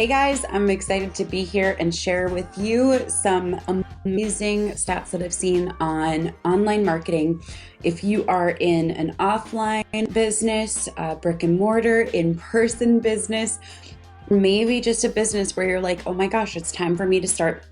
Hey guys, I'm excited to be here and share with you some amazing stats that I've seen on online marketing. If you are in an offline business, brick and mortar, in-person business, maybe just a business where you're like, oh my gosh, it's time for me to start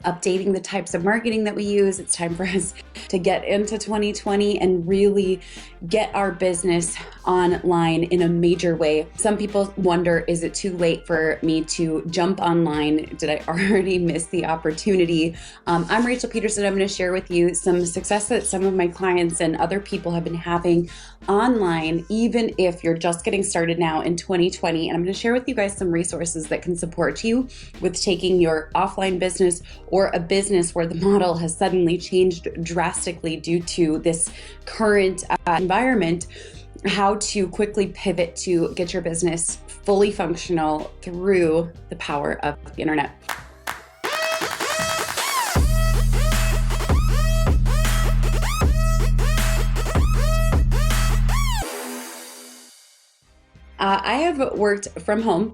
updating the types of marketing that we use. It's time for us to get into 2020 and really get our business online in a major way. Some people wonder, is it too late for me to jump online? Did I already miss the opportunity? I'm Rachel Peterson. I'm going to share with you some success that some of my clients and other people have been having online, even if you're just getting started now in 2020. And I'm going to share with you guys some resources that can support you with taking your offline business or a business where the model has suddenly changed drastically due to this current environment, how to quickly pivot to get your business fully functional through the power of the internet. I have worked from home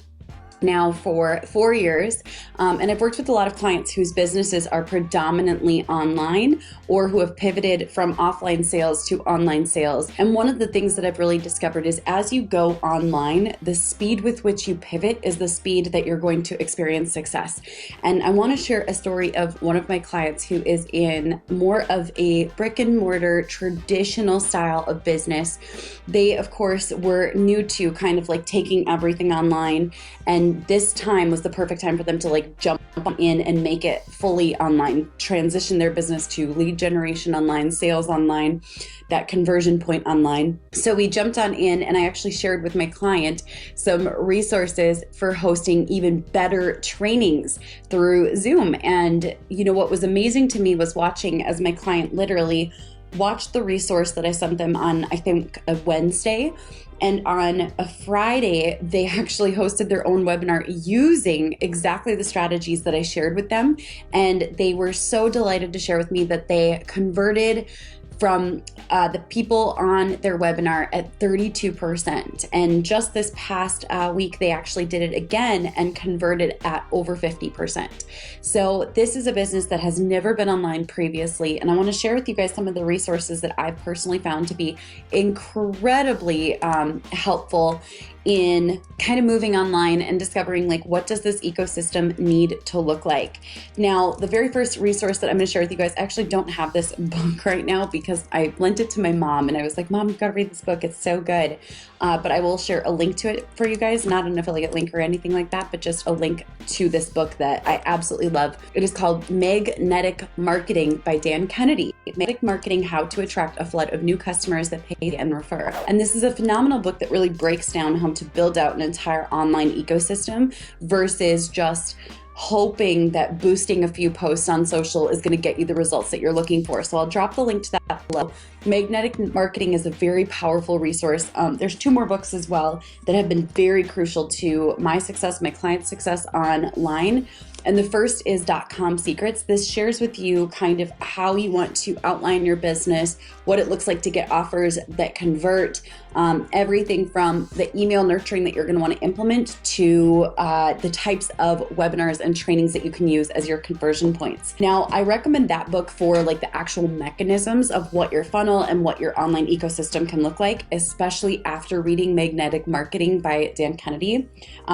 now for 4 years, and I've worked with a lot of clients whose businesses are predominantly online or who have pivoted from offline sales to online sales. And one of the things that I've really discovered is as you go online, the speed with which you pivot is the speed that you're going to experience success. And I want to share a story of one of my clients who is in more of a brick and mortar traditional style of business. They, of course, were new to kind of like taking everything online, and this time was the perfect time for them to like jump in and make it fully online, transition their business to lead generation online, sales online, that conversion point online. So we jumped on in, and I actually shared with my client some resources for hosting even better trainings through Zoom. And you know, what was amazing to me was watching as my client literally watched the resource that I sent them on, I think, a Wednesday. And on a Friday, they actually hosted their own webinar using exactly the strategies that I shared with them. And they were so delighted to share with me that they converted from the people on their webinar at 32%. And just this past week, they actually did it again and converted at over 50%. So this is a business that has never been online previously. And I want to share with you guys some of the resources that I've personally found to be incredibly helpful in kind of moving online and discovering like, what does this ecosystem need to look like? Now, the very first resource that I'm going to share with you guys, I actually don't have this book right now because I lent it to my mom and I was like, Mom, you've got to read this book. It's so good. But I will share a link to it for you guys, not an affiliate link or anything like that, but just a link to this book that I absolutely love. It is called Magnetic Marketing by Dan Kennedy. Magnetic Marketing, How to Attract a Flood of New Customers That Pay and Refer. And this is a phenomenal book that really breaks down how to build out an entire online ecosystem versus just hoping that boosting a few posts on social is going to get you the results that you're looking for. So I'll drop the link to that below. Magnetic Marketing is a very powerful resource. There's 2 more books as well that have been very crucial to my success, my client's success online. And the first is .com Secrets. This shares with you kind of how you want to outline your business, what it looks like to get offers that convert, everything from the email nurturing that you're going to want to implement to the types of webinars and trainings that you can use as your conversion points. Now, I recommend that book for like the actual mechanisms of what your funnel and what your online ecosystem can look like, especially after reading Magnetic Marketing by Dan Kennedy.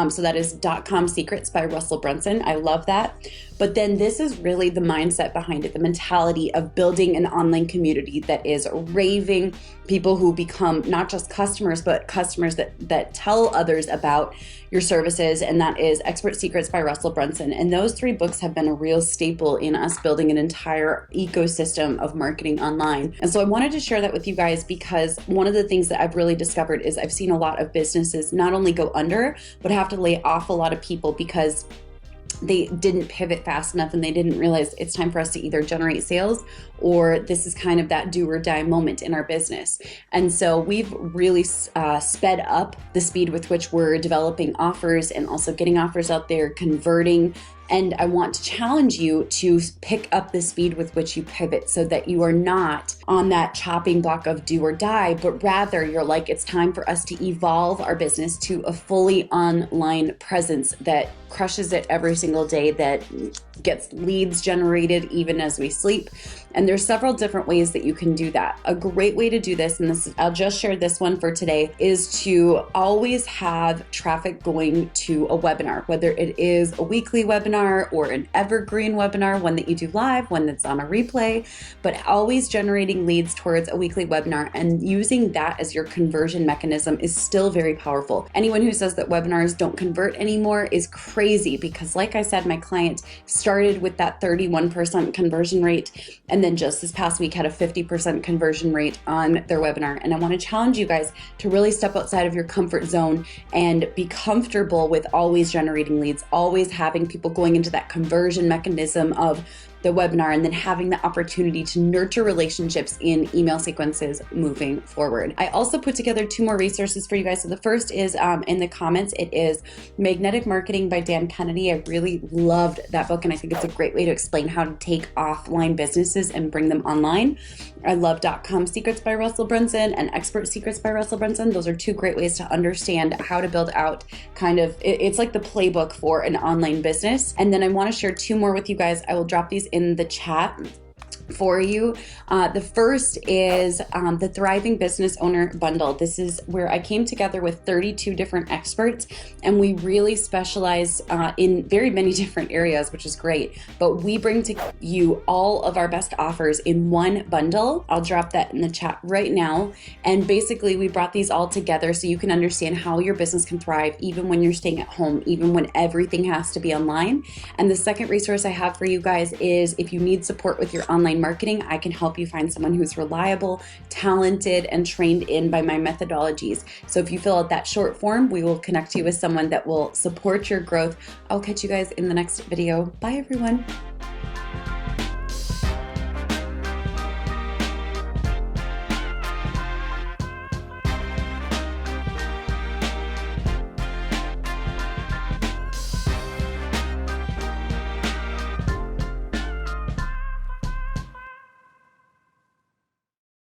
So that is .com Secrets by Russell Brunson. I love that. But then this is really the mindset behind it, the mentality of building an online community that is raving people who become not just customers, but customers that tell others about your services. And that is Expert Secrets by Russell Brunson. And those 3 books have been a real staple in us building an entire ecosystem of marketing online. And so I wanted to share that with you guys because one of the things that I've really discovered is I've seen a lot of businesses not only go under, but have to lay off a lot of people because they didn't pivot fast enough and they didn't realize it's time for us to either generate sales or this is kind of that do or die moment in our business. And so we've really sped up the speed with which we're developing offers and also getting offers out there, converting And I want to challenge you to pick up the speed with which you pivot so that you are not on that chopping block of do or die, but rather you're like, it's time for us to evolve our business to a fully online presence that crushes it every single day, that gets leads generated even as we sleep. And there's several different ways that you can do that. A great way to do this, and this I'll just share this one for today, is to always have traffic going to a webinar, whether it is a weekly webinar or an evergreen webinar, one that you do live, one that's on a replay, but always generating leads towards a weekly webinar and using that as your conversion mechanism is still very powerful. Anyone who says that webinars don't convert anymore is crazy, because like I said, my client started with that 31% conversion rate, and then just this past week had a 50% conversion rate on their webinar. And I want to challenge you guys to really step outside of your comfort zone and be comfortable with always generating leads, always having people going into that conversion mechanism of the webinar, and then having the opportunity to nurture relationships in email sequences moving forward. I also put together 2 more resources for you guys. So the first is in the comments. It is Magnetic Marketing by Dan Kennedy. I really loved that book, and I think it's a great way to explain how to take offline businesses and bring them online. I love .com Secrets by Russell Brunson and Expert Secrets by Russell Brunson. Those are 2 great ways to understand how to build out it's like the playbook for an online business. And then I want to share 2 more with you guys. I will drop these in the chat for you. The first is the Thriving Business Owner Bundle. This is where I came together with 32 different experts, and we really specialize in very many different areas, which is great. But we bring to you all of our best offers in one bundle. I'll drop that in the chat right now. And basically, we brought these all together so you can understand how your business can thrive even when you're staying at home, even when everything has to be online. And the second resource I have for you guys is if you need support with your online marketing, I can help you find someone who's reliable, talented, and trained in by my methodologies. So if you fill out that short form, we will connect you with someone that will support your growth. I'll catch you guys in the next video. Bye, everyone.